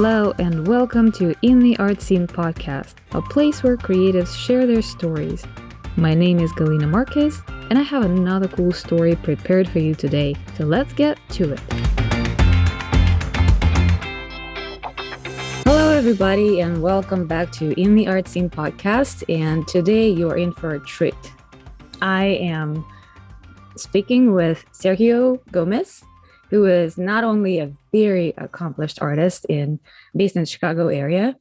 Hello and welcome to In the Art Scene podcast, a place where creatives share their stories. My name is Galina Marquez, and I have another cool story prepared for you today, so let's get to it. Hello everybody and welcome back to In the Art Scene podcast, and today you're in for a treat. I am speaking with Sergio Gomez, who is not only a very accomplished artist based in the Chicago area.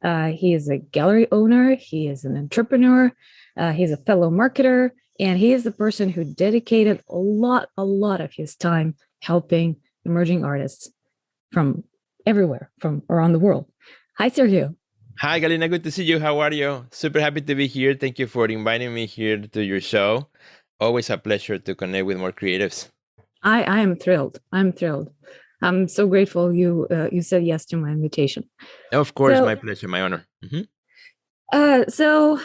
He is a gallery owner, he is an entrepreneur, he's a fellow marketer, and he is the person who dedicated a lot of his time helping emerging artists from everywhere, from around the world. Hi, Sergio. Hi, Galina. Good to see you. How are you? Super happy to be here. Thank you for inviting me here to your show. Always a pleasure to connect with more creatives. I am thrilled. I'm so grateful you said yes to my invitation. Of course, my pleasure, my honor. So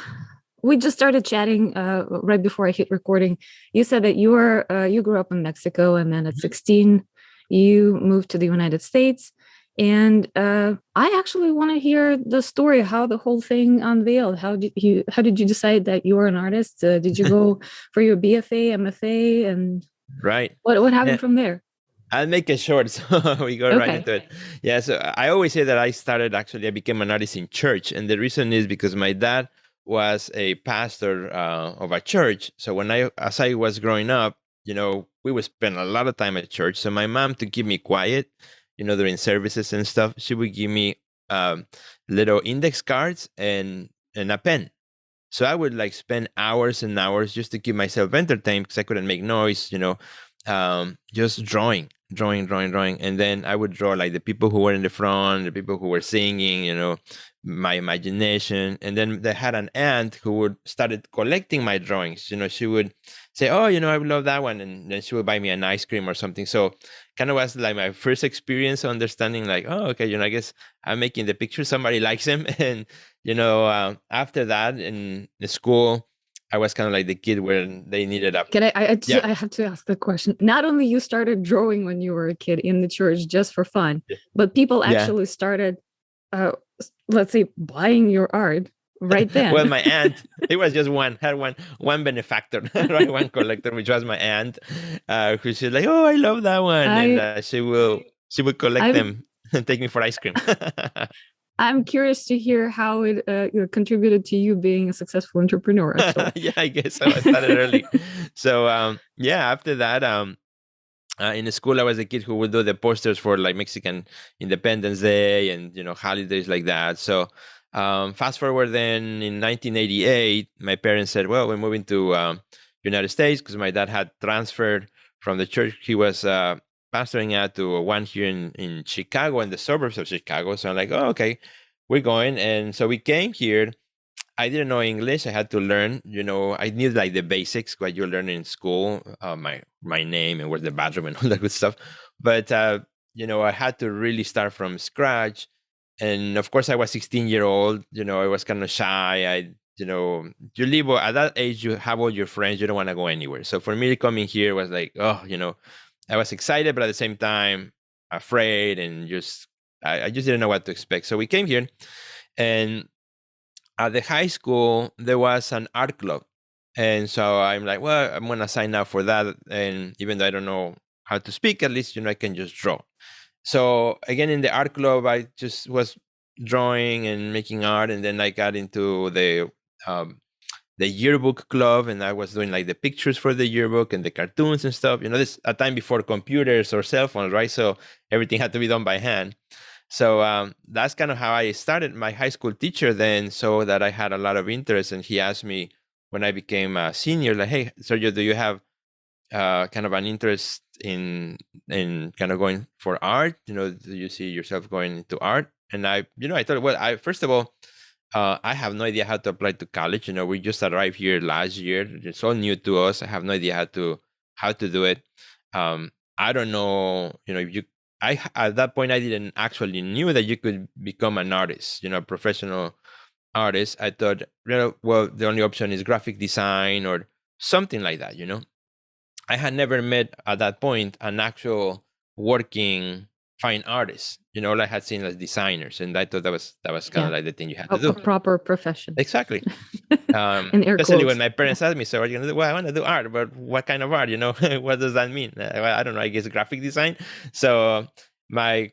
we just started chatting right before I hit recording. You said that you grew up in Mexico, and then at 16 you moved to the United States. And I actually want to hear the story, how the whole thing unveiled. How did you decide that you were an artist? Did you go for your BFA, MFA, and right? What happened from there? I'll make it short, so we go right into it. Yeah, so I always say that I became an artist in church, and the reason is because my dad was a pastor of a church. So as I was growing up, we would spend a lot of time at church. So my mom, to keep me quiet, during services and stuff, she would give me little index cards and a pen. So I would spend hours and hours just to keep myself entertained because I couldn't make noise, just drawing. And then I would draw the people who were in the front, the people who were singing, my imagination. And then they had an aunt who would started collecting my drawings. She would say, oh, I love that one. And then she would buy me an ice cream or something. So kind of was my first experience understanding oh, okay, I guess I'm making the picture, somebody likes them. And, after that in the school, I was kind of like the kid where they needed up. I have to ask the question. Not only you started drawing when you were a kid in the church just for fun, but people actually started, let's say, buying your art right then. Well, my aunt, it was just one benefactor, right? One collector, which was my aunt, who said oh, I love that one. And she would collect them and take me for ice cream. I'm curious to hear how it contributed to you being a successful entrepreneur. Yeah, I guess so. I started early. So, after that, in the school, I was a kid who would do the posters for Mexican Independence Day and, holidays like that. So, fast forward then in 1988, my parents said, well, we're moving to United States because my dad had transferred from the church he was pastoring at to one here in Chicago, in the suburbs of Chicago. So I'm oh, okay, we're going. And so we came here. I didn't know English. I had to learn, I knew the basics, what you learn in school, my name and where's the bathroom and all that good stuff. But, I had to really start from scratch. And of course I was 16-year-old, I was kind of shy. You live at that age, you have all your friends, you don't want to go anywhere. So for me coming here was I was excited, but at the same time afraid, and I just didn't know what to expect. So we came here, and at the high school there was an art club, and so I'm well, I'm gonna sign up for that. And even though I don't know how to speak, at least I can just draw. So again, in the art club, I just was drawing and making art, and then I got into the yearbook club, and I was doing the pictures for the yearbook and the cartoons and stuff. This a time before computers or cell phones, right? So everything had to be done by hand. So that's kind of how I started. My high school teacher then saw that I had a lot of interest, and he asked me when I became a senior, hey, Sergio, do you have kind of an interest in kind of going for art? Do you see yourself going into art? And I thought, well, first of all, I have no idea how to apply to college. We just arrived here last year. It's all new to us. I have no idea how to do it. I don't know, if at that point, I didn't actually knew that you could become an artist, a professional artist. I thought, well, the only option is graphic design or something like that, I had never met at that point an actual working fine artists. All I had seen as designers, and I thought that was kind of Yeah. like the thing you had to A do. proper profession. Exactly. In air Especially when quotes. my parents asked me, "So, what are you gonna do?" Well, I want to do art, but what kind of art? What does that mean? Well, I don't know. I guess graphic design. So my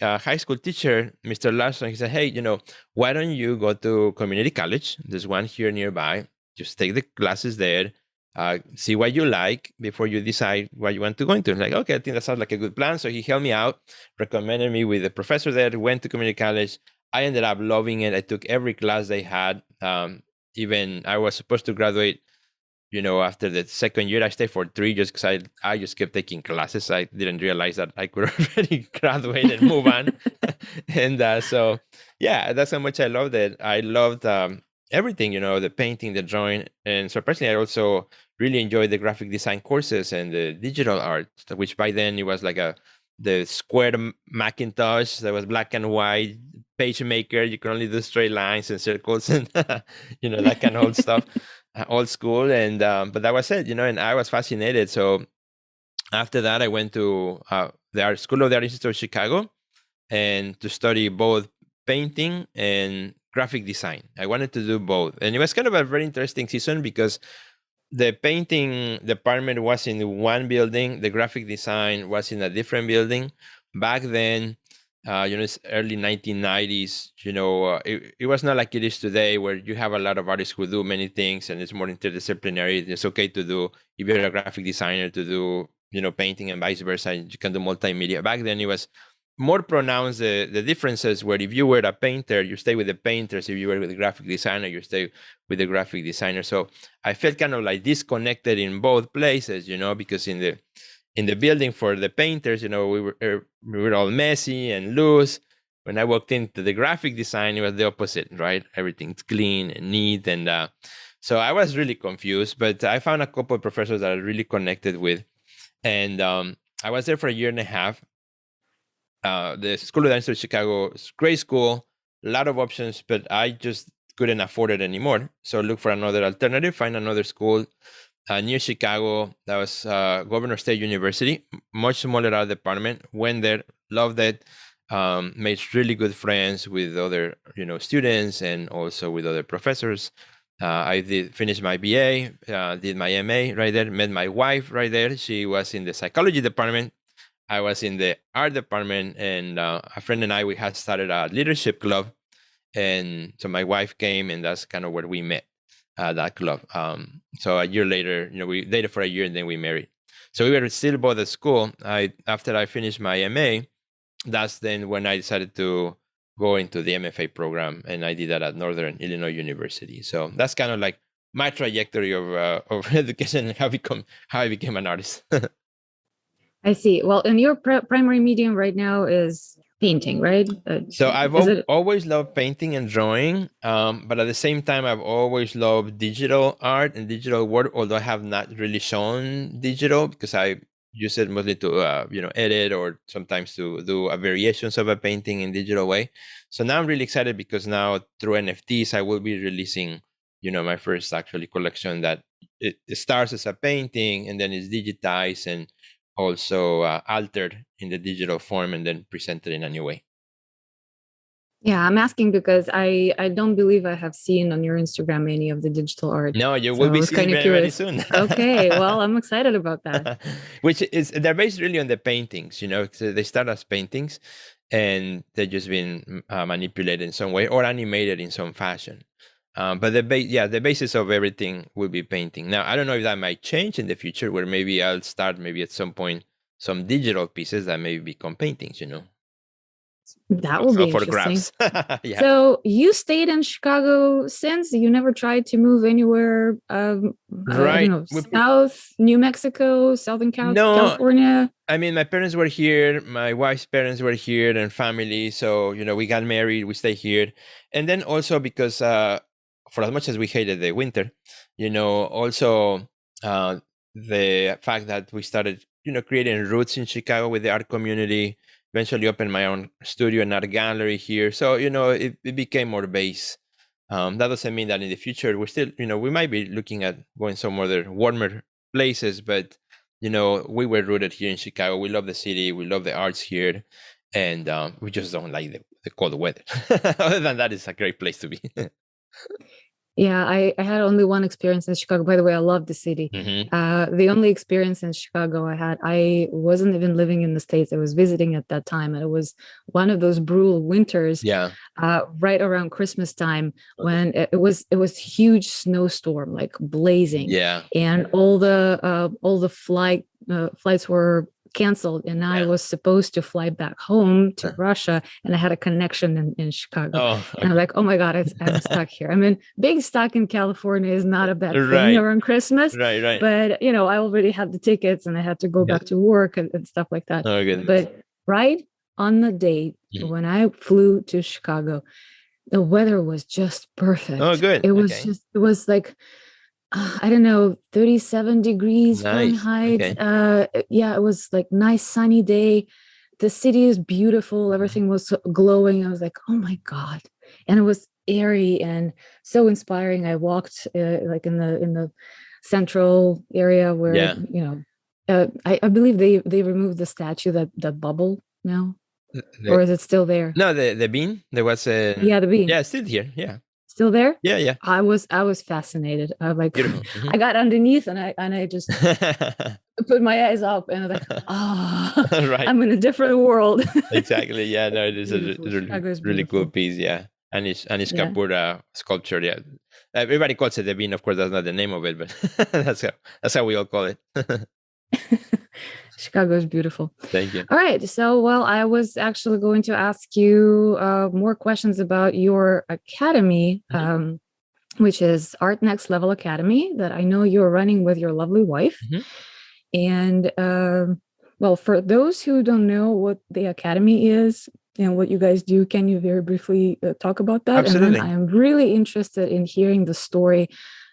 high school teacher, Mr. Larson, he said, "Hey, why don't you go to community college? There's one here nearby. Just take the classes there. See what you like before you decide what you want to go into." I'm like, okay, I think that sounds like a good plan. So he helped me out, recommended me with the professor there. Went to community college. I ended up loving it. I took every class they had. Even I was supposed to graduate, after the second year. I stayed for 3 just because I just kept taking classes. I didn't realize that I could already graduate and move on. And so, yeah, that's how much I loved it. I loved everything, the painting, the drawing. And surprisingly, I also really enjoyed the graphic design courses and the digital art, which by then it was like the square Macintosh that was black and white, page maker. You can only do straight lines and circles and, that kind of old stuff. Old school, and but that was it, and I was fascinated. So after that, I went to the Art School of the Art Institute of Chicago, and to study both painting and graphic design. I wanted to do both, and it was kind of a very interesting season because the painting department was in one building, the graphic design was in a different building. Back then, it's early 1990s. It was not like it is today, where you have a lot of artists who do many things, and it's more interdisciplinary. It's okay to do, if you're a graphic designer, to do painting, and vice versa. You can do multimedia. Back then, it was more pronounced, the differences, where if you were a painter, you stay with the painters. If you were with a graphic designer, you stay with the graphic designer. So I felt kind of like disconnected in both places, because in the building for the painters, we were all messy and loose. When I walked into the graphic design, it was the opposite, right? Everything's clean and neat, and so I was really confused. But I found a couple of professors that I really connected with, and I was there for a year and a half. The School of Dance of Chicago is great school, a lot of options, but I just couldn't afford it anymore. So look for another alternative, find another school near Chicago. That was Governor State University, much smaller art department. Went there, loved it, made really good friends with other students and also with other professors. I did finish my BA, did my MA right there, met my wife right there. She was in the psychology department. I was in the art department, and a friend and I, we had started a leadership club. And so my wife came, and that's kind of where we met, that club. So a year later, we dated for a year, and then we married. So we were still both at school. After I finished my MA, that's then when I decided to go into the MFA program, and I did that at Northern Illinois University. So that's kind of like my trajectory of education and how I became an artist. I see. Well, and your primary medium right now is painting, right? So I've Is it? always loved painting and drawing, but at the same time, I've always loved digital art and digital work. Although I have not really shown digital because I use it mostly to edit, or sometimes to do a variations of a painting in digital way. So now I'm really excited because now through NFTs I will be releasing my first actually collection that it starts as a painting and then is digitized and also altered in the digital form and then presented in a new way. Yeah, I'm asking because I don't believe I have seen on your Instagram any of the digital art. No, you So will I be was seeing kind of very curious. soon. Okay, well, I'm excited about that. Which is, they're based really on the paintings, so they start as paintings and they've just been manipulated in some way or animated in some fashion. But the basis of everything will be painting. Now, I don't know if that might change in the future, where maybe I'll start maybe at some point some digital pieces that maybe become paintings. That will be For interesting. grabs. Yeah. So you stayed in Chicago since you never tried to move anywhere, I don't Right. know, South New Mexico, Southern No, California. I mean, my parents were here, my wife's parents were here, and family. So, we got married, we stayed here. And then also because, for as much as we hated the winter, also the fact that we started, creating roots in Chicago with the art community, eventually opened my own studio and art gallery here. So, it became more base. That doesn't mean that in the future we're still, we might be looking at going some other warmer places, but we were rooted here in Chicago. We love the city. We love the arts here. and we just don't like the cold weather. Other than that, it's a great place to be. Yeah, I had only one experience in Chicago. By the way, I love the city. Hmm. The only experience in Chicago I had, I wasn't even living in the States. I was visiting at that time, and it was one of those brutal winters, Yeah. right around Christmas time Okay. when it was huge snowstorm, like blazing, Yeah. and all the flights were canceled, and I Yeah. was supposed to fly back home to Uh, Russia, and I had a connection in Chicago. Oh, And I'm okay. like, oh my God, I'm stuck here. I mean, being stuck in California is not a bad thing Right. around Christmas, Right. Right. but I already had the tickets and I had to go Yeah. back to work and stuff like that. Oh goodness. But right on the date Mhm. when I flew to Chicago, the weather was just Oh, perfect. good. Okay. It was like, I don't know, 37 degrees Nice. Fahrenheit. Okay. Yeah, it was like nice sunny day. The city is beautiful. Mhm. Everything was so glowing. I was like, oh my God. And it was airy and so inspiring. I walked like in the central area where, Yeah. I believe they removed the statue that bubble now, The, or is it still there? no, the bean. There was a Yeah, the bean. yeah, it's still here. Yeah. Still there? Yeah. Yeah. I was fascinated. I like Beautiful. Hmm. I got underneath and I just put my eyes up and I'm like, ah, Right. I'm in a different world. Exactly. Yeah. No, it is a Beautiful. really, Chicago is really cool beautiful. piece. Yeah. And it's Yeah. Kapura sculpture. Yeah. Everybody calls it the bean. Of course, that's not the name of it, but that's how we all call it. Chicago is beautiful. Thank you. All right. So, well, I was actually going to ask you more questions about your academy, Hmm. which is Art Next Level Academy, that I know you're running with your lovely wife. Hmm. And well, for those who don't know what the academy is and what you guys do, can you very briefly talk about that? And then I Absolutely. am really interested in hearing the story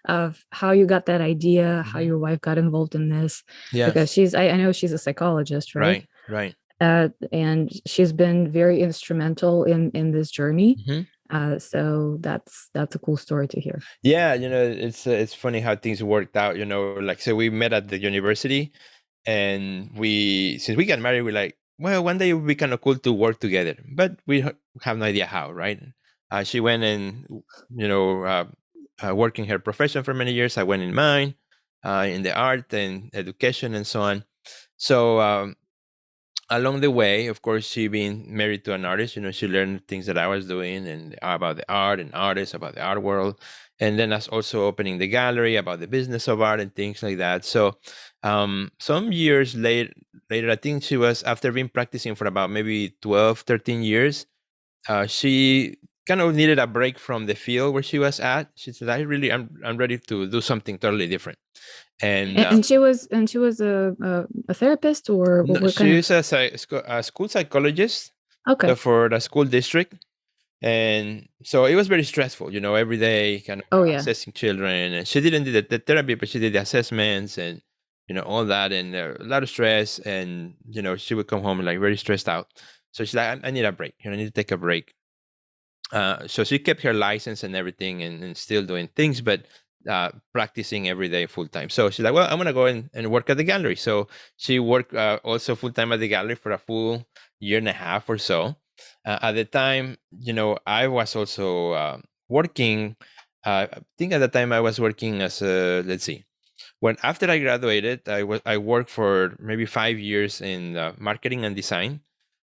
of how you got that idea, how Hmm. your wife got involved in this, Yeah. because I know she's a psychologist, right? Right. Right. And she's been very instrumental in this journey. Hmm. So that's a cool story to hear. Yeah. It's funny how things worked out. Like so we met at the university, and since we got married, we're like, well, one day it would be kind of cool to work together, but we have no idea how, right? She went and working her profession for many years. I went in mine, in the art and education and so on. So along the way, of course, she being married to an artist, she learned things that I was doing and about the art and artists, about the art world. And then us also opening the gallery, about the business of art and things like that. So some years later, I think she was, after being practicing for about maybe 12, 13 years, she kind of needed a break from the field where she was at. She said, I'm ready to do something totally different. And And she was a therapist, or no, what kind she of? is a school psychologist, so Okay. for the school district. And so it was very stressful, every day kind of Oh yeah. assessing children. And she didn't do the therapy, but she did the assessments and, all that, and a lot of stress. And, she would come home like very stressed out. So she's like, I need a break. I need to take a break. So she kept her license and everything, and still doing things, but practicing every day full time. So she's like, well, I'm gonna go and work at the gallery. So she worked also full time at the gallery for a full year and a half or so. At the time, I was also working. I think at the time I was working as a, let's see, when after I graduated, I worked for maybe 5 years in marketing and design,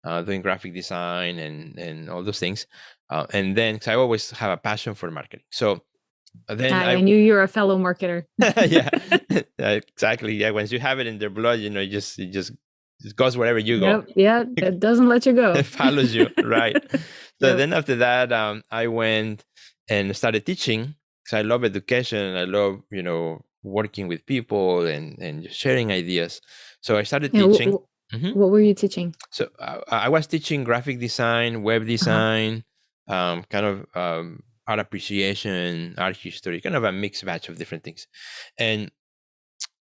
doing graphic design and all those things. And then, 'cause I always have a passion for marketing. So then I knew you're a fellow marketer. yeah, exactly. Yeah, once you have it in their blood, it just goes wherever you go. Yep. Yeah. It doesn't let you It go. follows you, right? So Yep. then after that, I went and started teaching because I love education. I love, working with people and just sharing ideas. So I started Yeah. teaching. Hmm. What were you teaching? So I was teaching graphic design, web Uh-huh. design, kind of art appreciation, art history, kind of a mixed batch of different things. And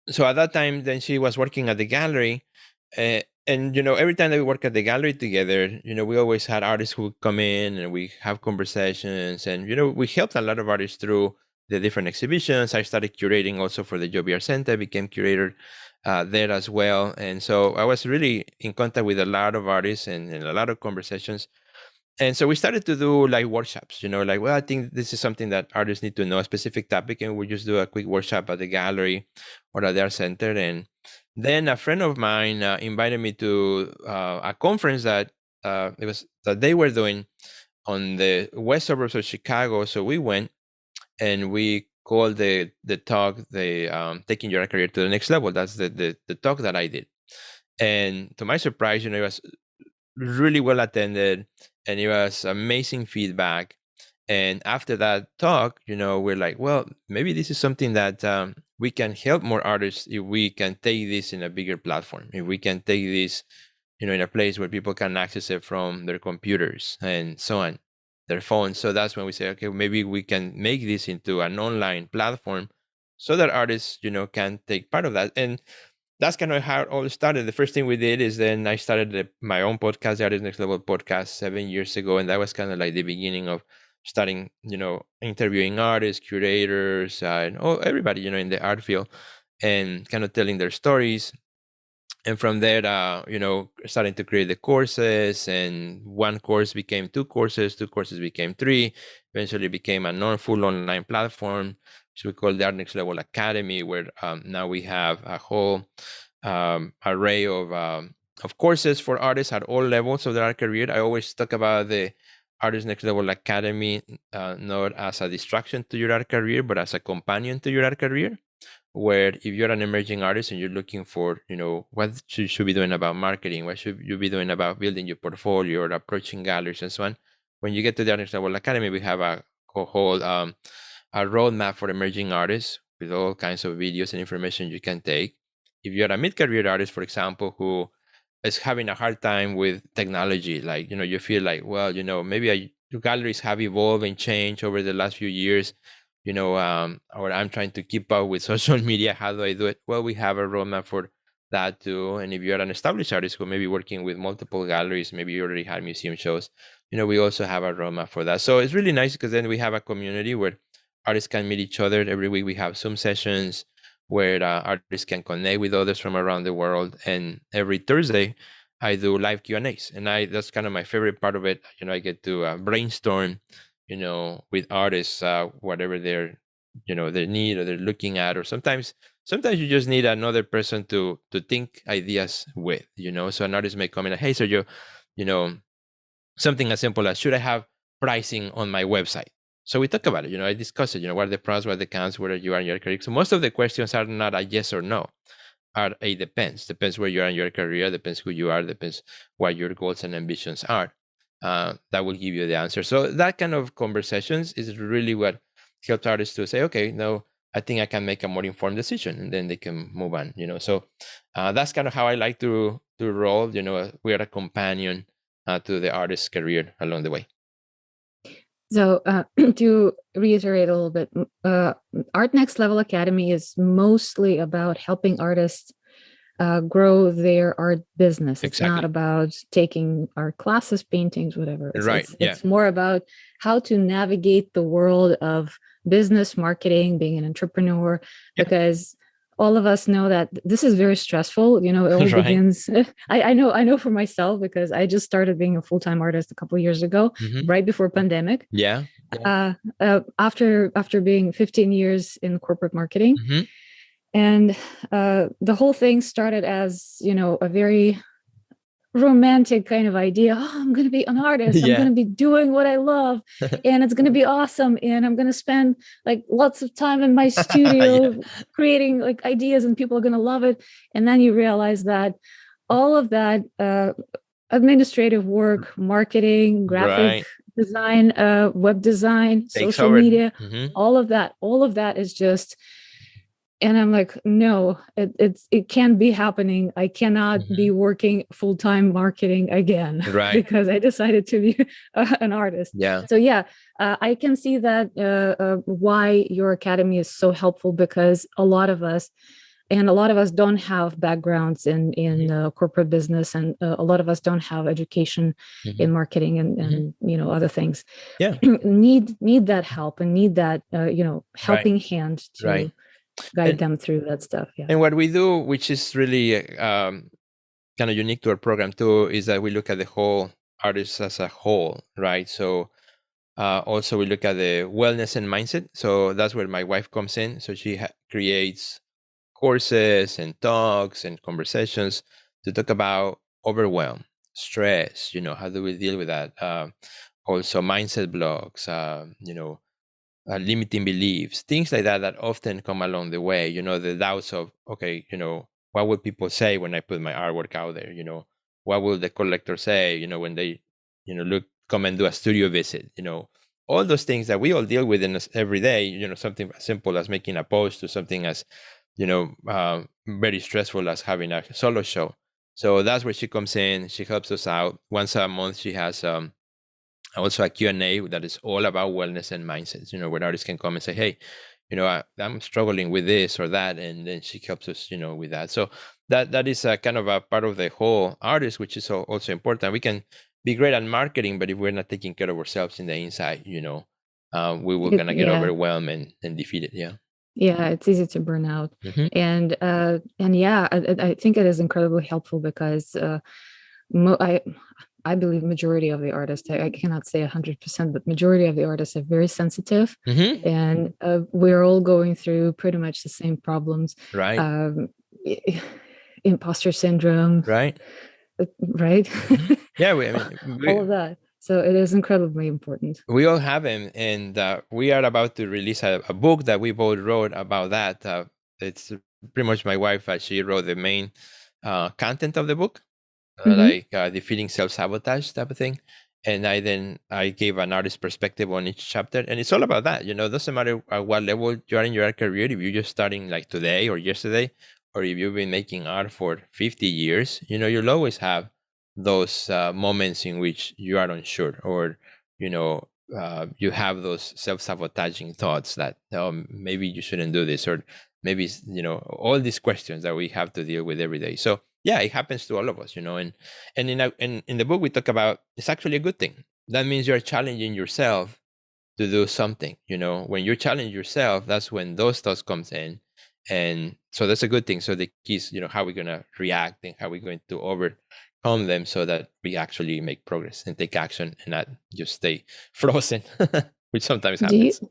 so at that time, then she was working at the gallery. And every time that we work at the gallery together, we always had artists who would come in and we have conversations. And we helped a lot of artists through the different exhibitions. I started curating also for the Joby Art Center. I became curator there as well. And so I was really in contact with a lot of artists and a lot of conversations. And so we started to do like workshops, like, well, I think this is something that artists need to know, a specific topic, and we just do a quick workshop at the gallery or at the art center. And then a friend of mine invited me to a conference that it was that they were doing on the west suburbs of Chicago. So we went and we called the talk the taking your career to the next level. That's the talk that I did. And to my surprise, it was really well attended, and it was amazing feedback. And after that talk, we're like, well, maybe this is something that we can help more artists if we can take this in a bigger platform, if we can take this in a place where people can access it from their computers and so on, their phones. So that's when we say, okay, maybe we can make this into an online platform so that artists can take part of that. And that's kind of how it all started. The first thing we did is then I started my own podcast, the Artist Next Level podcast, 7 years ago. And that was kind of like the beginning of starting, interviewing artists, curators, and everybody, in the art field, and kind of telling their stories. And from there, starting to create the courses, and one course became two courses became three, eventually became a full online platform, which we call the Art Next Level Academy, where now we have a whole array of courses for artists at all levels of their art career. I always talk about the Artist Next Level Academy not as a distraction to your art career, but as a companion to your art career, where if you're an emerging artist and you're looking for, what you should be doing about marketing, what should you be doing about building your portfolio or approaching galleries and so on. When you get to the Art Next Level Academy, we have a whole a roadmap for emerging artists with all kinds of videos and information you can take. If you're a mid-career artist, for example, who is having a hard time with technology, like, you feel like, well, maybe galleries have evolved and changed over the last few years, or I'm trying to keep up with social media. How do I do it? Well, we have a roadmap for that too. And if you're an established artist who may be working with multiple galleries, maybe you already had museum shows, we also have a roadmap for that. So it's really nice because then we have a community where artists can meet each other. Every week we have Zoom sessions where artists can connect with others from around the world. And every Thursday, I do live Q&As. And that's kind of my favorite part of it. I get to brainstorm, with artists, whatever their need or they're looking at, or sometimes you just need another person to think ideas with, so an artist may come in and, hey, Sergio, something as simple as, should I have pricing on my website? So we talk about it, I discuss it, what are the pros, what are the cons, where you are in your career. So most of the questions are not a yes or no, are a depends where you are in your career, depends who you are, depends what your goals and ambitions are. That will give you the answer. So that kind of conversations is really what helps artists to say, okay, no, I think I can make a more informed decision, and then they can move on. So that's kind of how I like to roll. We are a companion to the artist's career along the way. So to reiterate a little bit, Art Next Level Academy is mostly about helping artists grow their art business. It's Exactly. not about taking art classes, paintings, whatever. Right. It's more about how to navigate the world of business, marketing, being an entrepreneur, because all of us know that this is very stressful. It all Right. begins. I know for myself, because I just started being a full-time artist a couple of years ago, right before pandemic. Yeah. After being 15 years in corporate marketing. And the whole thing started as, a very romantic kind of idea. Oh, I'm going to be an artist. I'm going to be doing what I love, and it's going to be awesome. And I'm going to spend like lots of time in my studio creating like ideas, and people are going to love it. And then you realize that all of that administrative work, marketing, graphic design, web design, social media, all of that is just. And I'm like, no, it can't be happening. I cannot be working full-time marketing again, because I decided to be an artist. So I can see that why your academy is so helpful, because a lot of us and a lot of us don't have backgrounds in corporate business, and a lot of us don't have education in marketing and other things. Yeah. need that help and need that Right. helping hand Right. to guide And them through that stuff. Yeah. and what we do, which is really kind of unique to our program too, is that we look at the whole artist as a whole, right? So also we look at the wellness and mindset. So that's where my wife comes in. So she creates courses and talks and conversations to talk about overwhelm, stress. How do we deal with that? Also mindset blocks. Limiting beliefs, things like that, that often come along the way. The doubts of, okay, what would people say when I put my artwork out there? What will the collector say? When they, look, come and do a studio visit. All those things that we all deal with in us every day. Something as simple as making a post to something as, very stressful as having a solo show. So that's where she comes in. She helps us out. Once a month, she has also a Q&A that is all about wellness and mindsets, where artists can come and say, hey, I'm struggling with this or that. And then she helps us, with that. So that is a kind of a part of the whole artist, which is also important. We can be great at marketing, but if we're not taking care of ourselves in the inside, we will gonna get overwhelmed and defeated. Yeah. Yeah, it's easy to burn out. And yeah, I think it is incredibly helpful because I believe majority of the artists, I cannot say 100%, but majority of the artists are very sensitive, and we're all going through pretty much the same problems. Right. Imposter syndrome. Right. Right. Yeah. All of that. So it is incredibly important. We all have them, and we are about to release a book that we both wrote about that. It's pretty much my wife. She wrote the main content of the book, like defeating self-sabotage type of thing. And I gave an artist perspective on each chapter, and it's all about that. It doesn't matter at what level you are in your art career. If you're just starting like today or yesterday, or if you've been making art for 50 years, you'll always have those moments in which you are unsure, or you have those self-sabotaging thoughts that, oh, maybe you shouldn't do this, or maybe all these questions that we have to deal with every day. So yeah, it happens to all of us, and in the book we talk about, it's actually a good thing. That means you're challenging yourself to do something. When you challenge yourself, that's when those thoughts comes in, and so that's a good thing. So the key is, how we're going to react and how we're going to overcome them, so that we actually make progress and take action and not just stay frozen, which sometimes happens.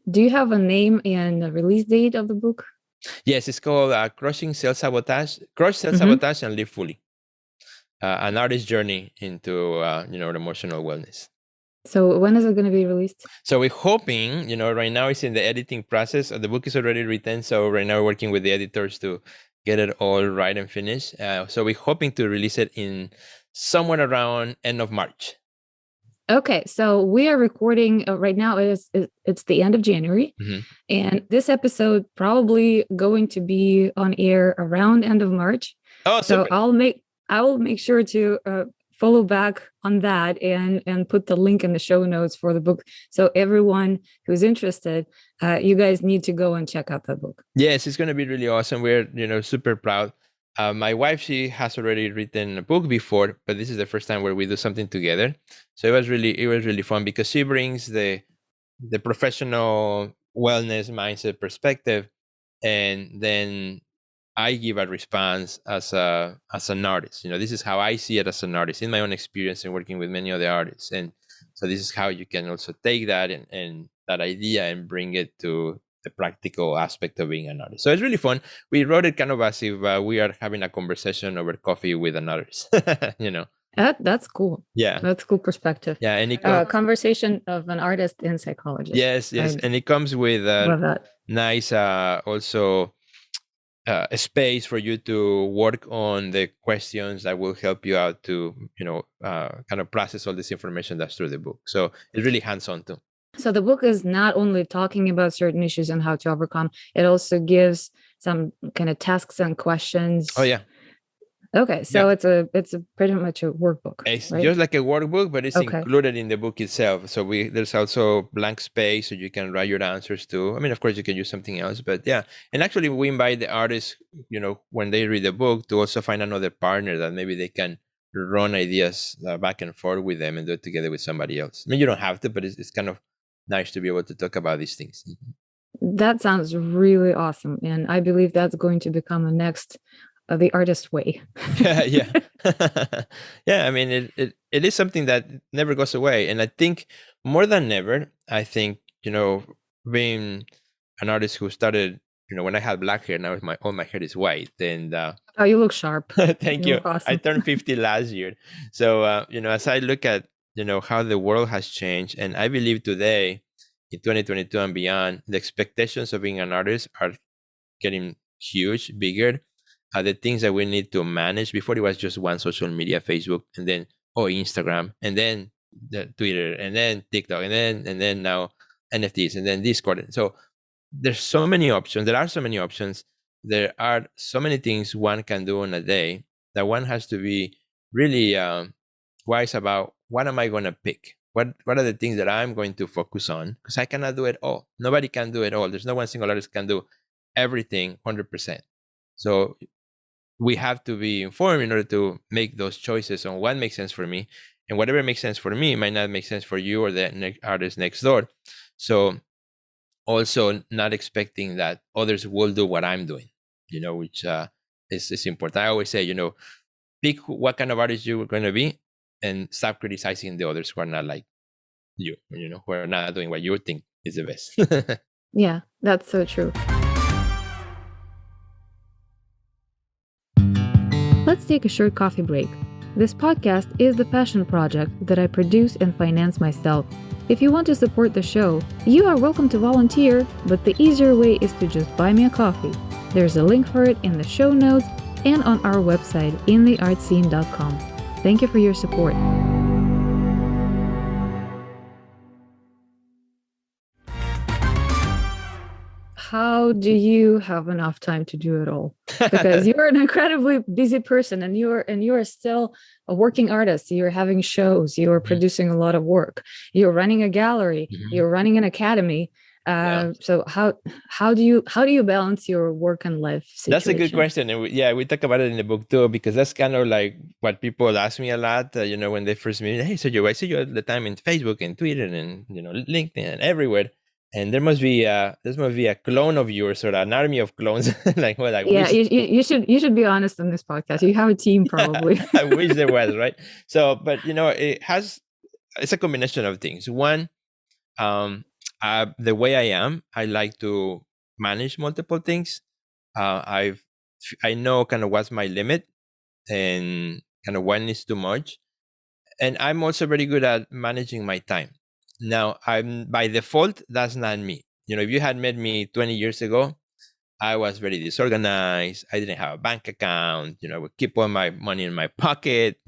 Do you have a name and a release date of the book? Yes, it's called Crush Self-Sabotage and Live Fully. An artist's journey into emotional wellness. So when is it going to be released? So we're hoping, right now it's in the editing process. The book is already written, so right now we're working with the editors to get it all right and finished. So we're hoping to release it in somewhere around end of March. Okay, so we are recording right now. It's the end of January, and this episode probably going to be on air around end of March. Oh, so super. I will make sure to follow back on that and put the link in the show notes for the book. So everyone who's interested, you guys need to go and check out that book. Yes, it's going to be really awesome. We're super proud. My wife, she has already written a book before, but this is the first time where we do something together. So it was really fun, because she brings the professional wellness mindset perspective, and then I give a response as an artist. This is how I see it as an artist in my own experience and working with many other artists. And so this is how you can also take that and that idea and bring it to the practical aspect of being an artist. So it's really fun. We wrote it kind of as if we are having a conversation over coffee with an artist. That's cool. Yeah, that's cool perspective. Yeah, and conversation of an artist and psychologist. Yes, and it comes with nice also a space for you to work on the questions that will help you out to kind of process all this information that's through the book. So it's really hands-on too. So the book is not only talking about certain issues and how to overcome, it also gives some kind of tasks and questions. Oh yeah. Okay, Yeah, so it's a pretty much a workbook, it's right? just like a workbook, but it's Okay. included in the book itself. So there's also blank space, so you can write your answers too. I mean, of course, you can use something else, but yeah. And actually, we invite the artists, when they read the book, to also find another partner that maybe they can run ideas back and forth with them and do it together with somebody else. I mean, you don't have to, but it's kind of nice to be able to talk about these things. That sounds really awesome. And I believe that's going to become the next the artist way. Yeah, yeah. Yeah, I mean, it is something that never goes away. And I think more than ever, I think, being an artist who started, when I had black hair, now all my hair is white. And Oh, you look sharp. thank You you. look I awesome. turned 50 last year. So, as I look at, how the world has changed, and I believe today in 2022 and beyond, the expectations of being an artist are getting huge, bigger. The things that we need to manage. Before, it was just one social media, Facebook, and then Instagram, and then the Twitter, and then TikTok, and then now NFTs, and then Discord. So there's so many options. There are so many options. There are so many things one can do in a day that one has to be really wise about. What am I going to pick? What are the things that I'm going to focus on? Because I cannot do it all. Nobody can do it all. There's no one single artist can do everything 100%. So we have to be informed in order to make those choices on what makes sense for me, and whatever makes sense for me might not make sense for you or the artist next door. So also not expecting that others will do what I'm doing, which is important. I always say, pick what kind of artist you're going to be, and stop criticizing the others who are not like you, who are not doing what you think is the best. Yeah, that's so true. Let's take a short coffee break. This podcast is the passion project that I produce and finance myself. If you want to support the show, you are welcome to volunteer, but the easier way is to just buy me a coffee. There's a link for it in the show notes and on our website, intheartscene.com. Thank you for your support. How do you have enough time to do it all? Because you're an incredibly busy person, and you're still a working artist. You're having shows, you're producing a lot of work, you're running a gallery, you're running an academy. Yeah. So how do you balance your work and life situation? That's a good question. And we talk about it in the book too, because that's kind of like what people ask me a lot, when they first meet me. Hey, Sergio, I see you all the time in Facebook and Twitter and, LinkedIn and everywhere. And there must be a clone of yours or an army of clones. Like what I Yeah, wish. you should be honest on this podcast. You have a team probably. I wish there was, right? So, but it's a combination of things. One, the way I am, I like to manage multiple things. I know kind of what's my limit and kind of when it's too much. And I'm also very good at managing my time. Now, I'm by default, that's not me. If you had met me 20 years ago, I was very disorganized. I didn't have a bank account. I would keep all my money in my pocket.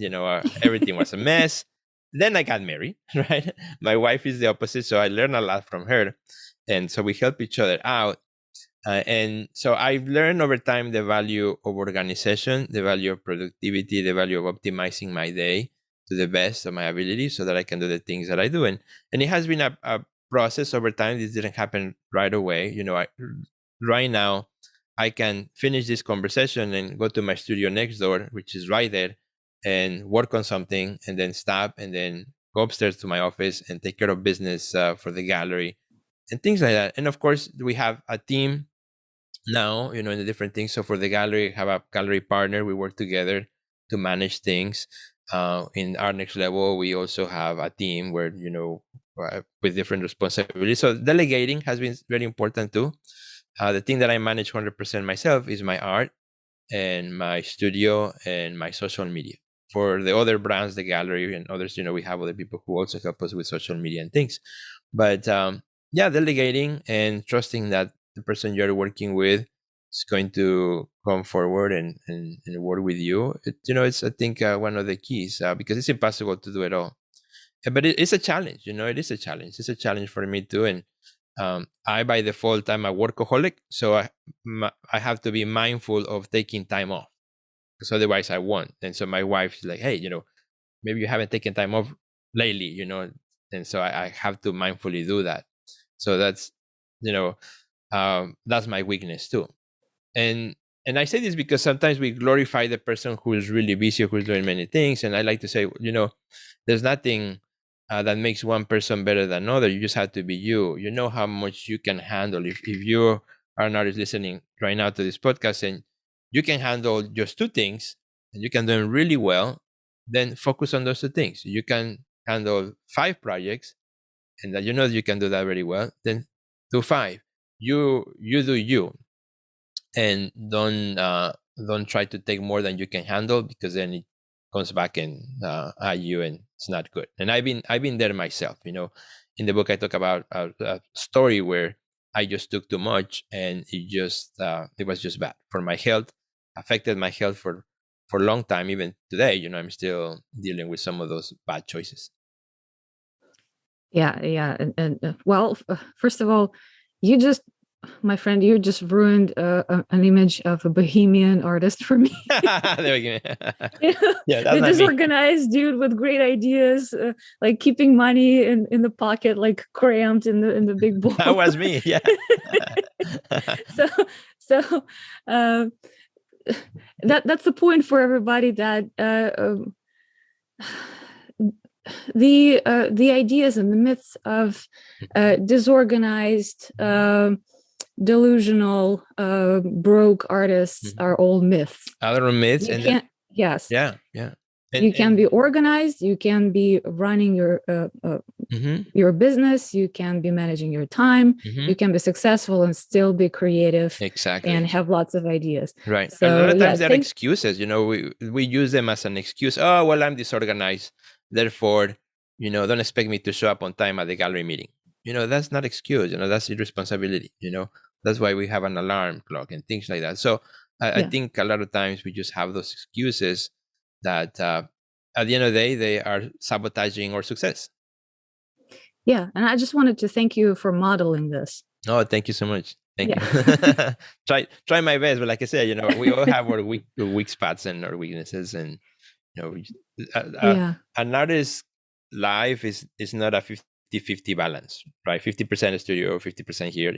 Everything was a mess. Then I got married, right? My wife is the opposite. So I learned a lot from her. And so we help each other out. And so I've learned over time the value of organization, the value of productivity, the value of optimizing my day to the best of my ability so that I can do the things that I do. And it has been a process over time. This didn't happen right away. Right now, I can finish this conversation and go to my studio next door, which is right there, and work on something, and then stop, and then go upstairs to my office and take care of business for the gallery and things like that. And of course, we have a team now, in the different things. So for the gallery, have a gallery partner. We work together to manage things. In our next level, we also have a team where, with different responsibilities. So delegating has been very important too. The thing that I manage 100% myself is my art and my studio and my social media. For the other brands, the gallery and others, we have other people who also help us with social media and things. But yeah, delegating and trusting that the person you're working with is going to come forward and work with you. It's, I think, one of the keys because it's impossible to do it all. But it's a challenge. It is a challenge. It's a challenge for me too. And I, by default, I'm a workaholic, so I have to be mindful of taking time off. because otherwise I won't. And so my wife's like, hey, maybe you haven't taken time off lately, and so I have to mindfully do that. So that's my weakness too. And I say this because sometimes we glorify the person who is really busy, who's doing many things, and I like to say, there's nothing that makes one person better than another. You just have to be you. You know how much you can handle. If you are an artist listening right now to this podcast and you can handle just two things and you can do them really well, then focus on those two things. You can handle 5 projects and that you can do that very well, then do 5. You do you, and don't try to take more than you can handle, because then it comes back and at you, and it's not good. And I've been there myself. In the book I talk about a story where I just took too much, and it was just bad for my health, affected my health for a long time. Even today, I'm still dealing with some of those bad choices. Yeah. And well, first of all, my friend, you just ruined an image of a bohemian artist for me. There we go. Yeah, the disorganized dude with great ideas, like keeping money in the pocket, like cramped in the big bowl. That was me. Yeah. so that's the point for everybody, that the ideas and the myths of disorganized, delusional, broke artists are all myths. Other myths. Yes. Yeah. You can be organized. You can be running your business. You can be managing your time. You can be successful and still be creative. Exactly. And have lots of ideas. Right. So, a lot of times they're excuses. We use them as an excuse. Oh, well, I'm disorganized, therefore, don't expect me to show up on time at the gallery meeting. That's not excuse. That's irresponsibility. That's why we have an alarm clock and things like that. So I think a lot of times we just have those excuses that at the end of the day, they are sabotaging our success. Yeah. And I just wanted to thank you for modeling this. Oh, thank you so much. Thank you. Try my best. But like I said, we all have our weak spots and our weaknesses. And, an artist's life is not a 50-50 balance, right? 50% studio, 50% here.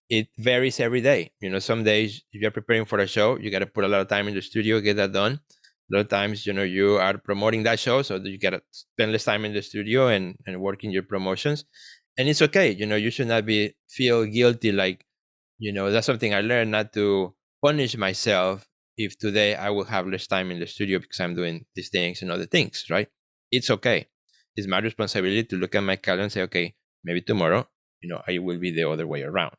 It varies every day. Some days if you're preparing for a show, you got to put a lot of time in the studio, get that done. A lot of times, you are promoting that show, so that you got to spend less time in the studio and working your promotions. And it's okay. You should not feel guilty. Like, that's something I learned, not to punish myself if today I will have less time in the studio because I'm doing these things and other things, right? It's okay. It's my responsibility to look at my calendar and say, okay, maybe tomorrow, I will be the other way around.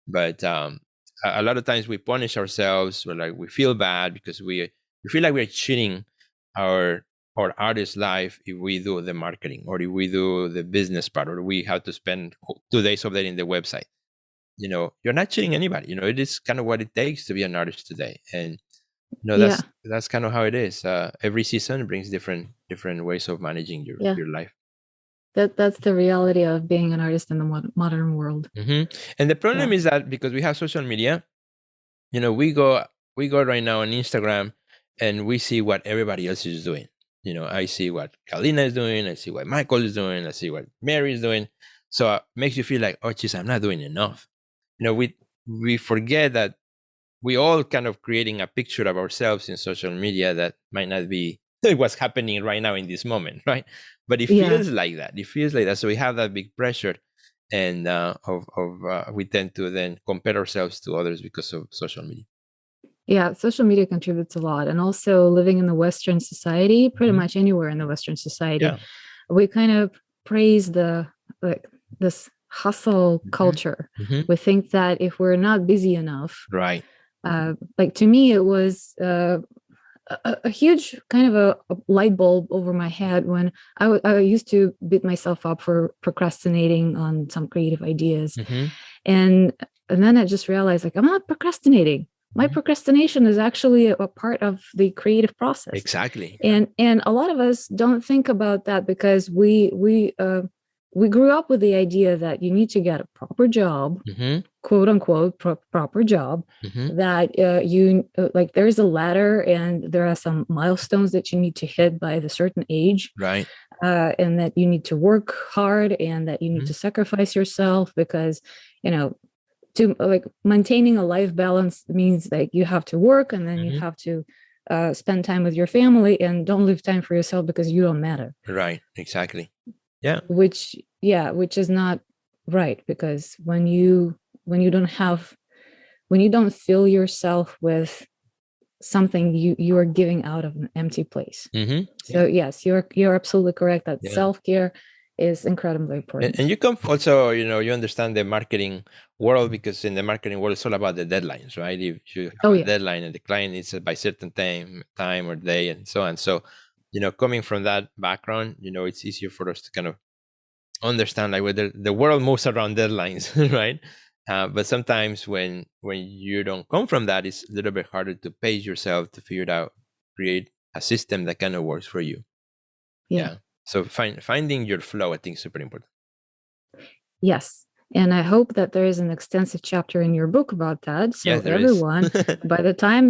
But a lot of times we punish ourselves, or like we feel bad because we feel like we're cheating our artist life if we do the marketing, or if we do the business part, or we have to spend 2 days updating the website. You're not cheating anybody. It is kind of what it takes to be an artist today. And that's kind of how it is. Every season brings different ways of managing your life. That's the reality of being an artist in the modern world. And the problem is that because we have social media, we go right now on Instagram and we see what everybody else is doing. I see what Kalina is doing. I see what Michael is doing. I see what Mary is doing. So it makes you feel like, oh, geez, I'm not doing enough. We forget that we all kind of creating a picture of ourselves in social media that might not be what's happening right now in this moment, right? But it feels like that. It feels like that. So we have that big pressure, and we tend to then compare ourselves to others because of social media. Yeah, social media contributes a lot. And also living in the Western society, pretty much anywhere in the Western society, we kind of praise this hustle culture. We think that if we're not busy enough, right? Like to me, it was a huge kind of a light bulb over my head when I used to beat myself up for procrastinating on some creative ideas. And then I just realized, like, I'm not procrastinating. My procrastination is actually a part of the creative process. Exactly. And a lot of us don't think about that because we we grew up with the idea that you need to get a proper job, quote unquote proper job, that you like there's a ladder and there are some milestones that you need to hit by the certain age, right, and that you need to work hard and that you need to sacrifice yourself because, you know, to like maintaining a life balance means like you have to work and then you have to spend time with your family and don't leave time for yourself because you don't matter. Right, exactly. Yeah. Which is not right, because when you don't fill yourself with something, you are giving out of an empty place. So yes, you're absolutely correct that self-care is incredibly important. And you come also, you understand the marketing world, because in the marketing world, it's all about the deadlines, right? If you have a deadline and the client needs it by certain time or day and so on. So, coming from that background, it's easier for us to kind of understand like whether the world moves around deadlines, right? But sometimes when you don't come from that, it's a little bit harder to pace yourself to figure it out, create a system that kind of works for you. Yeah. So finding your flow, I think, is super important. Yes. And I hope that there is an extensive chapter in your book about that. So everyone, by the time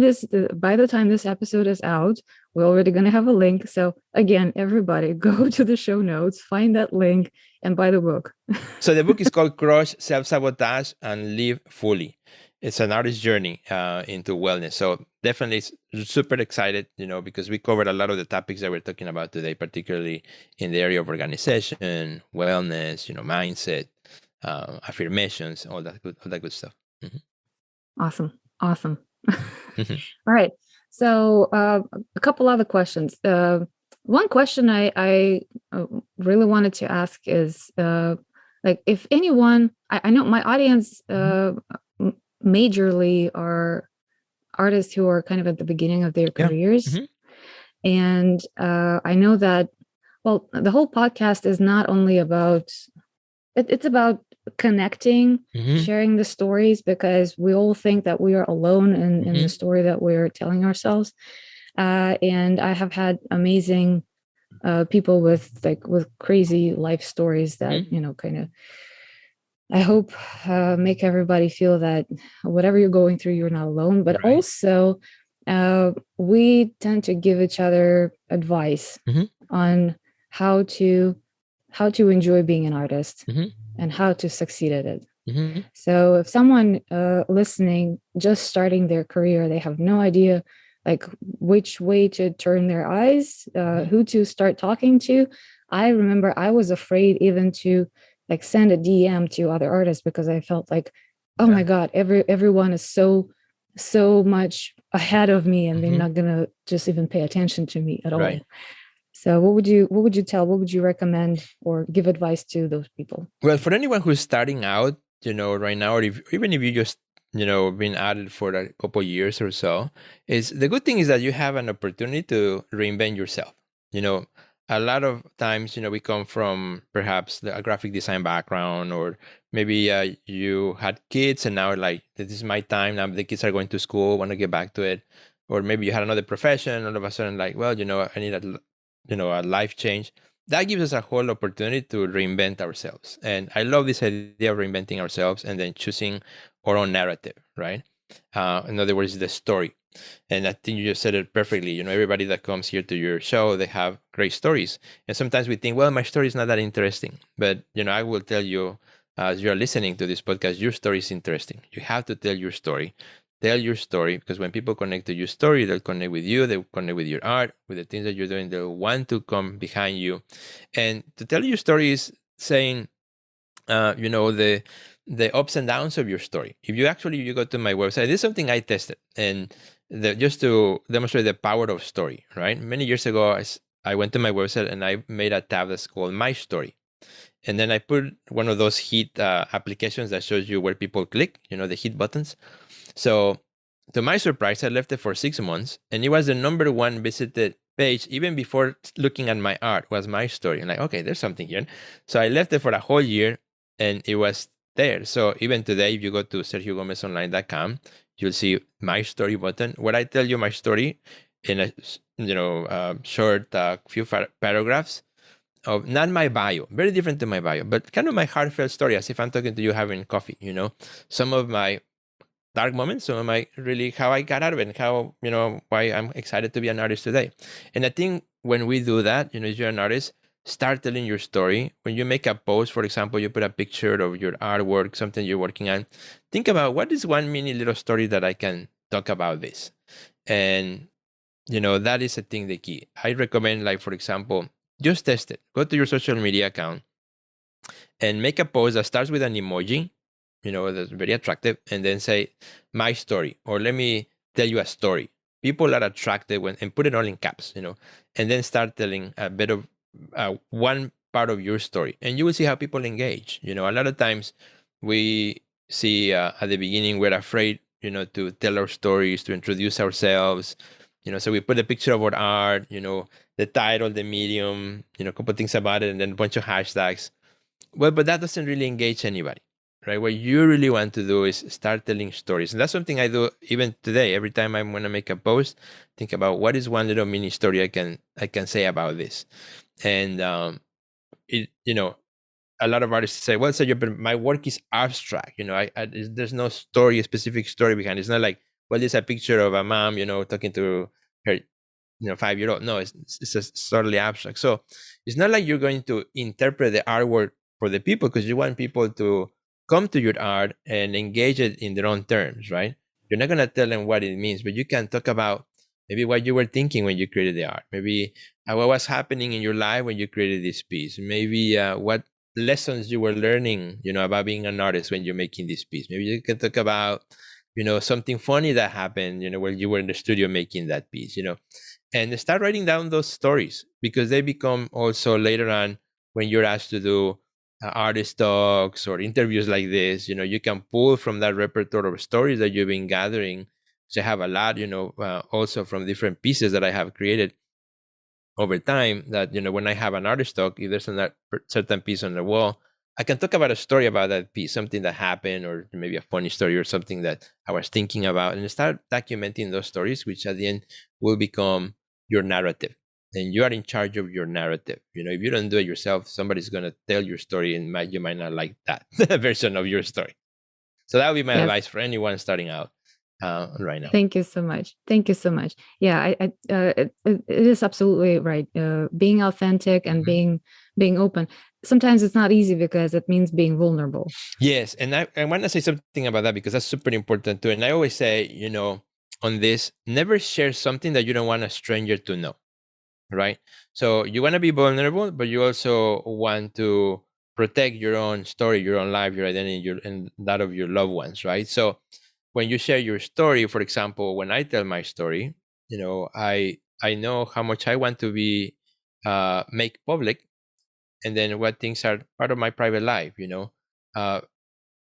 this episode is out, we're already going to have a link. So again, everybody go to the show notes, find that link, and buy the book. So the book is called Crush Self-Sabotage and Live Fully. It's an artist's journey into wellness. So definitely super excited, because we covered a lot of the topics that we're talking about today, particularly in the area of organization, wellness, mindset, affirmations, all that good stuff. Awesome. All right. So a couple other questions. One question I really wanted to ask is like, if anyone, I know my audience majorly are artists who are kind of at the beginning of their careers. And I know that, well, the whole podcast is not only about, it's about connecting, sharing the stories, because we all think that we are alone in the story that we're telling ourselves. And I have had amazing people with crazy life stories that, kind of, I hope make everybody feel that whatever you're going through, you're not alone. But also, we tend to give each other advice on how to enjoy being an artist and how to succeed at it. So if someone listening, just starting their career, they have no idea like which way to turn their eyes, who to start talking to. I remember I was afraid even to like send a DM to other artists, because I felt like, oh my God, everyone is so much ahead of me and they're not gonna just even pay attention to me at all. So what would you recommend or give advice to those people? Well, for anyone who's starting out, right now, or even if you just, been at it for a couple of years or so, is the good thing is that you have an opportunity to reinvent yourself. A lot of times, we come from perhaps a graphic design background, or maybe you had kids and now like, this is my time. Now the kids are going to school, want to get back to it. Or maybe you had another profession, all of a sudden like, well, I need a life change. That gives us a whole opportunity to reinvent ourselves. And I love this idea of reinventing ourselves and then choosing our own narrative, right? In other words, the story. And I think you just said it perfectly. Everybody that comes here to your show, they have great stories. And sometimes we think, well, my story is not that interesting. But, I will tell you, as you're listening to this podcast, your story is interesting. You have to tell your story. Tell your story, because when people connect to your story, they'll connect with you, they'll connect with your art, with the things that you're doing, they'll want to come behind you. And to tell your story is saying, the ups and downs of your story. If you go to my website, this is something I tested, and just to demonstrate the power of story, right? Many years ago, I went to my website and I made a tab that's called My Story. And then I put one of those hit applications that shows you where people click, the hit buttons. So to my surprise, I left it for 6 months, and it was the number one visited page, even before looking at my art, was My Story. I'm like, okay, there's something here. So I left it for a whole year, and it was there. So even today, if you go to sergiogomezonline.com, you'll see My Story button, where I tell you my story in a short few paragraphs of not my bio, very different to my bio, but kind of my heartfelt story, as if I'm talking to you having coffee, some of my dark moments, some of my really how I got out of it and how, why I'm excited to be an artist today. And I think when we do that, if you're an artist, start telling your story. When you make a post, for example, you put a picture of your artwork, something you're working on, think about what is one mini little story that I can talk about this. And, that is, I think, the key. I recommend, like, for example, just test it. Go to your social media account and make a post that starts with an emoji, that's very attractive, and then say, my story, or let me tell you a story. People are attracted and put it all in caps, and then start telling a bit of one part of your story, and you will see how people engage. A lot of times we see at the beginning, we're afraid, to tell our stories, to introduce ourselves, so we put a picture of our art, the title, the medium, a couple things about it, and then a bunch of hashtags. Well, but that doesn't really engage anybody, right? What you really want to do is start telling stories. And that's something I do even today. Every time I want to make a post, think about what is one little mini story I can say about this. And it, a lot of artists say, well, so but my work is abstract. There's no story, a specific story behind it. It's not like, well, there's a picture of a mom, talking to her 5-year-old. No, it's just totally abstract. So it's not like you're going to interpret the artwork for the people, because you want people to come to your art and engage it in their own terms, right? You're not going to tell them what it means, but you can talk about maybe what you were thinking when you created the art, maybe what was happening in your life when you created this piece, maybe what lessons you were learning, about being an artist when you're making this piece. Maybe you can talk about, something funny that happened, when you were in the studio making that piece, and start writing down those stories, because they become also later on, when you're asked to do artist talks or interviews like this, you can pull from that repertoire of stories that you've been gathering. So I have a lot, also from different pieces that I have created over time, that, when I have an artist talk, if there's a certain piece on the wall, I can talk about a story about that piece, something that happened, or maybe a funny story or something that I was thinking about, and start documenting those stories, which at the end will become your narrative. And you are in charge of your narrative. If you don't do it yourself, somebody's going to tell your story, and you might not like that version of your story. So that would be my advice for anyone starting out right now. Thank you so much. Thank you so much. Yeah, it is absolutely right. Being authentic and being open. Sometimes it's not easy, because it means being vulnerable. Yes, and I want to say something about that, because that's super important too. And I always say, on this, never share something that you don't want a stranger to know, right? So you want to be vulnerable, but you also want to protect your own story, your own life, your identity, and that of your loved ones, right? So when you share your story, for example, when I tell my story, I know how much I want to be make public, and then what things are part of my private life.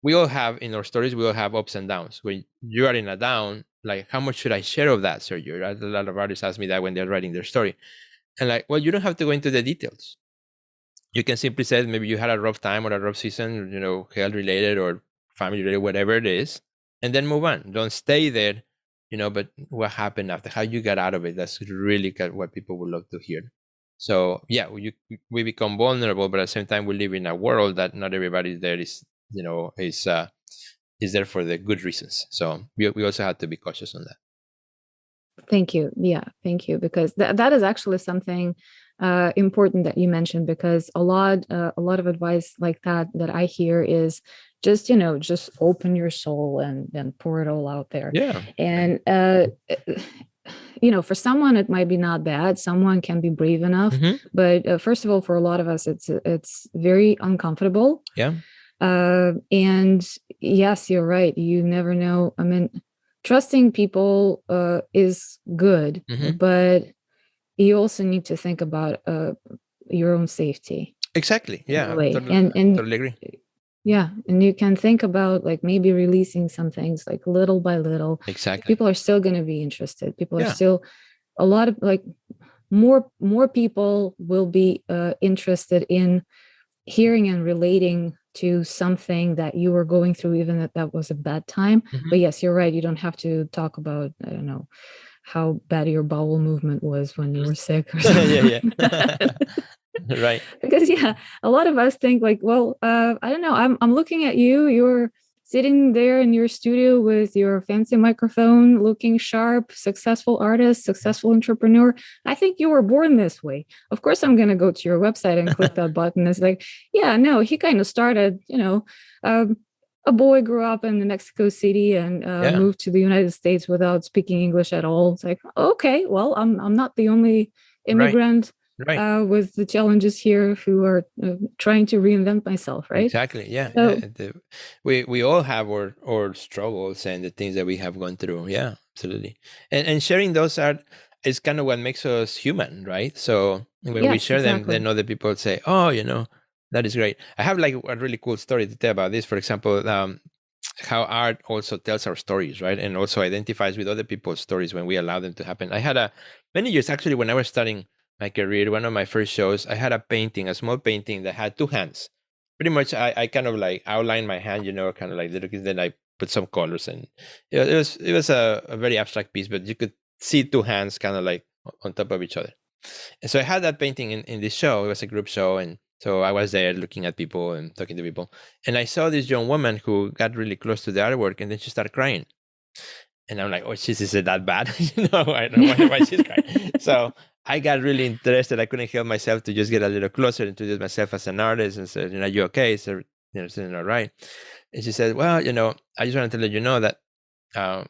We all have, in our stories, we all have ups and downs. When you are in a down, like, how much should I share of that, Sergio? A lot of artists ask me that when they're writing their story. And like, well, you don't have to go into the details. You can simply say maybe you had a rough time or a rough season, health related or family related, whatever it is, and then move on. Don't stay there, but what happened after, how you got out of it. That's really what people would love to hear. So yeah, we become vulnerable, but at the same time, we live in a world that not everybody there is there for the good reasons. So we also have to be cautious on that. Thank you. Yeah, thank you, because that is actually something important that you mentioned, because a lot of advice like that I hear is just just open your soul and pour it all out there. Yeah. And for someone it might be not bad. Someone can be brave enough, but first of all, for a lot of us, it's very uncomfortable. Yeah. And yes, you're right. You never know. I mean, trusting people is good, but you also need to think about your own safety. Exactly. Yeah. Totally agree. Yeah, and you can think about like maybe releasing some things like little by little. Exactly. People are still going to be interested. People are still a lot of like more people will be interested in hearing and relating to something that you were going through, even if that was a bad time. But yes, you're right. You don't have to talk about, I don't know, how bad your bowel movement was when you were sick or something. Yeah. Right. Because yeah, a lot of us think like, well, I don't know, I'm looking at you, you're sitting there in your studio with your fancy microphone, looking sharp, successful artist, successful entrepreneur. I think you were born this way. Of course I'm going to go to your website and click that button. It's like, yeah, no, he kind of started, um, a boy grew up in the Mexico City and Yeah. moved to the United States without speaking English at all. It's like, okay, well, I'm not the only Right. immigrant Right. with the challenges here who are trying to reinvent myself, right? Exactly. Yeah. Yeah. So We all have our struggles and the things that we have gone through. Yeah. Absolutely. And sharing those are is kind of what makes us human, right? So when we yes, share them, exactly. then other people say, "Oh, that is great." I have like a really cool story to tell about this. For example, how art also tells our stories, right? And also identifies with other people's stories when we allow them to happen. I had many years actually when I was starting my career, one of my first shows, I had a painting, a small painting that had two hands. Pretty much, I kind of like outlined my hand, kind of like then I put some colors, and it was a very abstract piece, but you could see two hands kind of like on top of each other. And so I had that painting in this show. It was a group show, and so I was there looking at people and talking to people. And I saw this young woman who got really close to the artwork, and then she started crying. And I'm like, oh, she's is it that bad? I don't know why she's crying. So I got really interested. I couldn't help myself to just get a little closer, introduce myself as an artist, and said, you okay? So saying all right. And she said, well, I just wanted to let you know that, uh,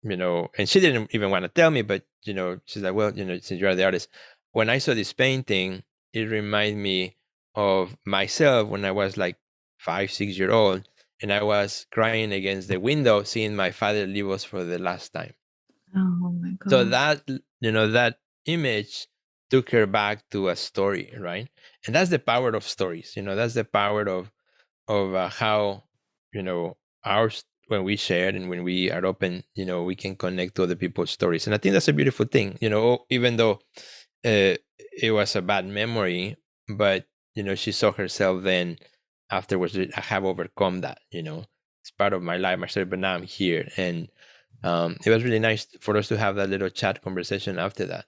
and she didn't even want to tell me, but she's like, well, since you're the artist, when I saw this painting, it reminded me of myself when I was like 5, 6 year old, and I was crying against the window, seeing my father leave us for the last time. Oh my So god. that image took her back to a story, right? And that's the power of stories. That's the power of how our when we share and when we are open, we can connect to other people's stories. And I think that's a beautiful thing. Even though it was a bad memory, but she saw herself then afterwards. I have overcome that. It's part of my life, my story. But now I'm here, and it was really nice for us to have that little chat conversation after that.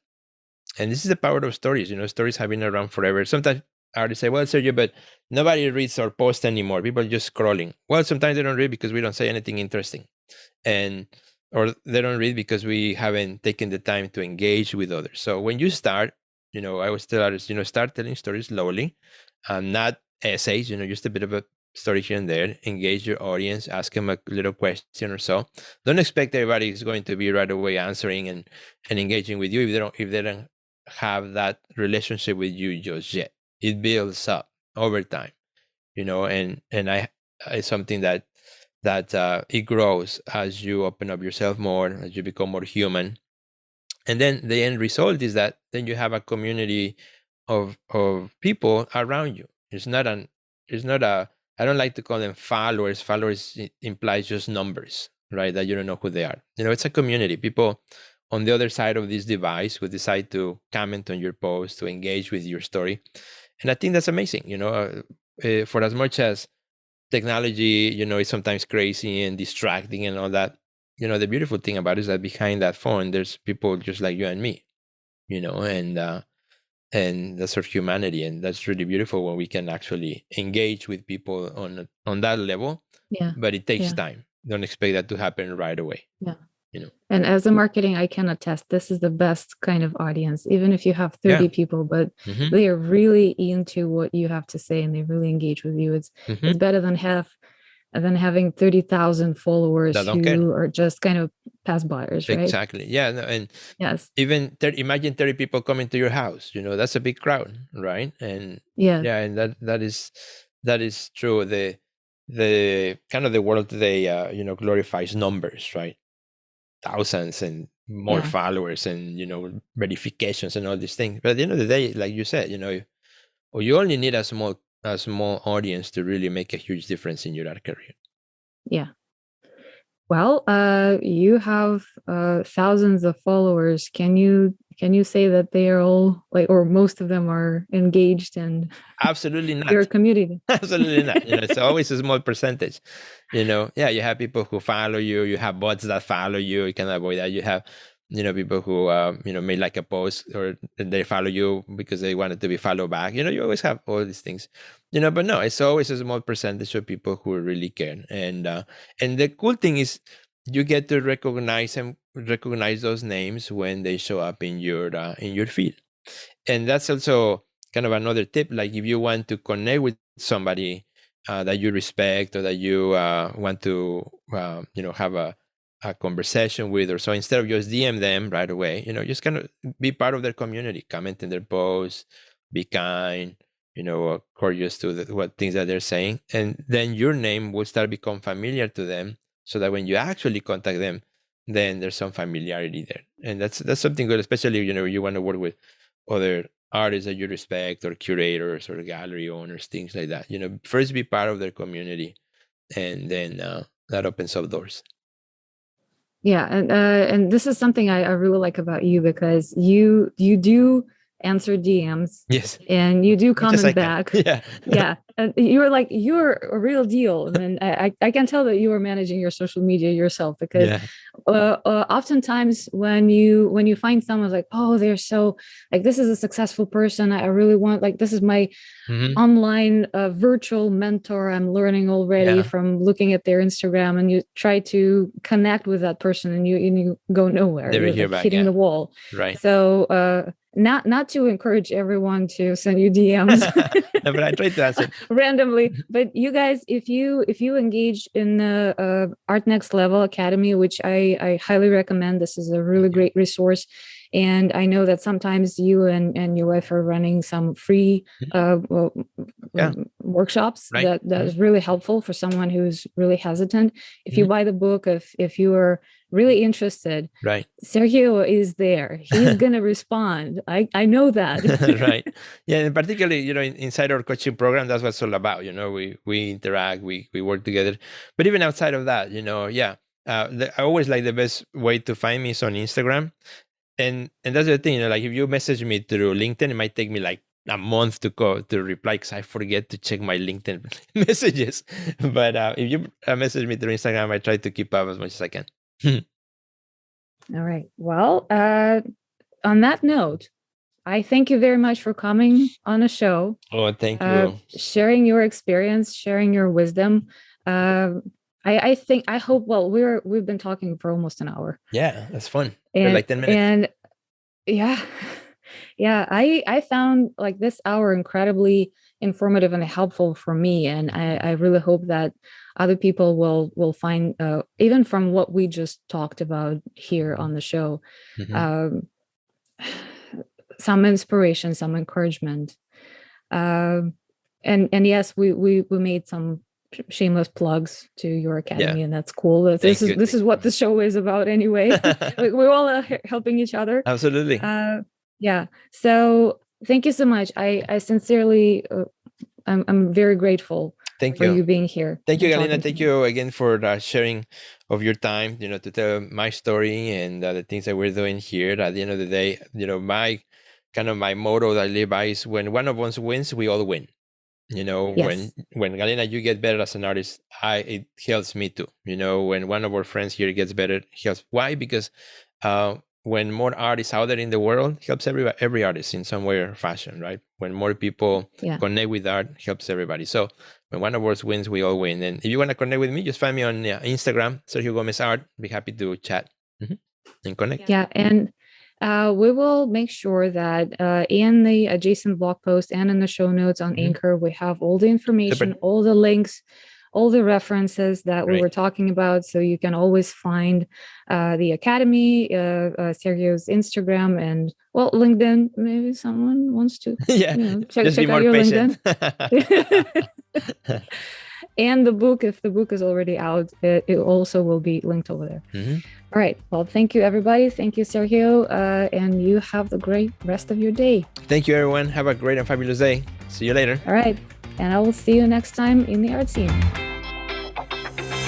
And this is the power of stories. Stories have been around forever. Sometimes I already say, well, Sergio, but nobody reads our post anymore. People are just scrolling. Well, sometimes they don't read because we don't say anything interesting. Or they don't read because we haven't taken the time to engage with others. So when you start, I always tell others, start telling stories slowly, not essays, just a bit of a story here and there. Engage your audience, ask them a little question or so. Don't expect everybody is going to be right away answering and engaging with you if they don't have that relationship with you just yet. It builds up over time, and I it's something that it grows as you open up yourself more, as you become more human. And then the end result is that then you have a community of people around you. It's not a I don't like to call them followers. Followers implies just numbers, right? That you don't know who they are. It's a community. People on the other side of this device who decide to comment on your post, to engage with your story. And I think that's amazing. For as much as technology, is sometimes crazy and distracting and all that. The beautiful thing about it is that behind that phone, there's people just like you and me, and that's our humanity, and that's really beautiful when we can actually engage with people on that level. Yeah. But it takes Yeah. time. Don't expect that to happen right away. Yeah. You know. And as a marketing, I can attest this is the best kind of audience, even if you have 30 Yeah. people, but Mm-hmm. they are really into what you have to say and they really engage with you. It's better than having 30,000 followers That don't care. who are just kind of pass buyers, right? Exactly. Yeah. No, and Yes. even imagine 30 people coming to your house. That's a big crowd, right? And Yeah. yeah, and that is true. The kind of the world today, glorifies numbers, right? Thousands and more Yeah. followers and verifications and all these things. But at the end of the day, like you said, or you only need a small audience to really make a huge difference in your art career. Yeah. Well, you have thousands of followers. Can you say that they are all like, or most of them are engaged in Absolutely your not. community? Absolutely not. It's always a small percentage. Yeah, you have people who follow you. You have bots that follow you. You can avoid that. You have people who may like a post or they follow you because they wanted to be followed back. You always have all these things, but no, it's always a small percentage of people who really care. And the cool thing is you get to recognize those names when they show up in your feed. And that's also kind of another tip. Like if you want to connect with somebody that you respect or that you want to have a conversation with, or so, instead of just DM them right away, just kind of be part of their community, comment in their posts, be kind, courteous to what things that they're saying, and then your name will start become familiar to them, so that when you actually contact them, then there's some familiarity there. And that's something good, especially you want to work with other artists that you respect, or curators, or gallery owners, things like that. First be part of their community, and then that opens up doors. Yeah, and this is something I really like about you, because you do answer DMs. Yes. And you do comment back. Yeah. Yeah. And you're a real deal. And I can tell that you are managing your social media yourself, because oftentimes when you find someone like, oh, they're so like, this is a successful person, I really want, like, this is my online virtual mentor, I'm learning already from looking at their Instagram, and you try to connect with that person, and you go nowhere. You're like hitting the wall. Right. So not to encourage everyone to send you DMs. No, but I try to answer randomly. But you guys, if you engage in the Art Next Level Academy, which I highly recommend, this is a really great resource. And I know that sometimes you and your wife are running some free workshops that is really helpful for someone who's really hesitant. If you buy the book, if you are really interested, right, Sergio is there. He's gonna respond. I know that. Right. Yeah, and particularly, inside our coaching program, that's what it's all about. We interact, we work together. But even outside of that, I always like the best way to find me is on Instagram. And that's the thing, like if you message me through LinkedIn, it might take me like a month to reply, because I forget to check my LinkedIn messages. But if you message me through Instagram, I try to keep up as much as I can. All right. Well, on that note, I thank you very much for coming on the show. Oh, thank you. Sharing your experience, sharing your wisdom. I hope, well, we've been talking for almost an hour. Yeah, that's fun. For like 10 minutes. And yeah, I found like this hour incredibly informative and helpful for me. And I really hope that other people will find, even from what we just talked about here on the show, some inspiration, some encouragement. And yes, we made some shameless plugs to your academy, and that's cool. This is what the show is about anyway. We're all helping each other. Absolutely. Yeah. So thank you so much. I sincerely, I'm very grateful. Thank for you being here. Thank you, Galina. Thank you again for sharing of your time, to tell my story and the things that we're doing here. At the end of the day, my motto that I live by is, when one of us wins, we all win. Yes. when Galina, you get better as an artist, it helps me too. When one of our friends here gets better, it helps. Why? Because when more artists out there in the world, helps every artist in some way or fashion, right? When more people connect with art, helps everybody. So when one of us wins, we all win. And if you want to connect with me, just find me on Instagram, Sergio Gomez Art. Be happy to chat and connect. Yeah, and we will make sure that in the adjacent blog post and in the show notes on Anchor, we have all the information, all the links, all the references that we were talking about. So you can always find the Academy, Sergio's Instagram, and LinkedIn. Maybe someone wants to check out your patient. LinkedIn. And the book, if the book is already out, it also will be linked over there. All right. Well, thank you, everybody. Thank you, Sergio. And you have a great rest of your day. Thank you, everyone. Have a great and fabulous day. See you later. All right. And I will see you next time in the Art Scene.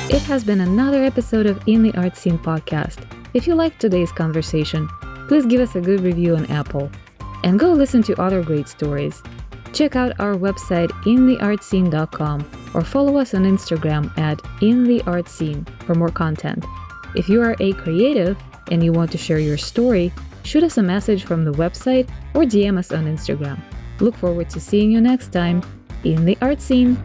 It has been another episode of In the Art Scene podcast. If you liked today's conversation, please give us a good review on Apple. And go listen to other great stories. Check out our website, intheartscene.com, or follow us on Instagram at intheartscene for more content. If you are a creative, and you want to share your story, shoot us a message from the website or DM us on Instagram. Look forward to seeing you next time in the art scene.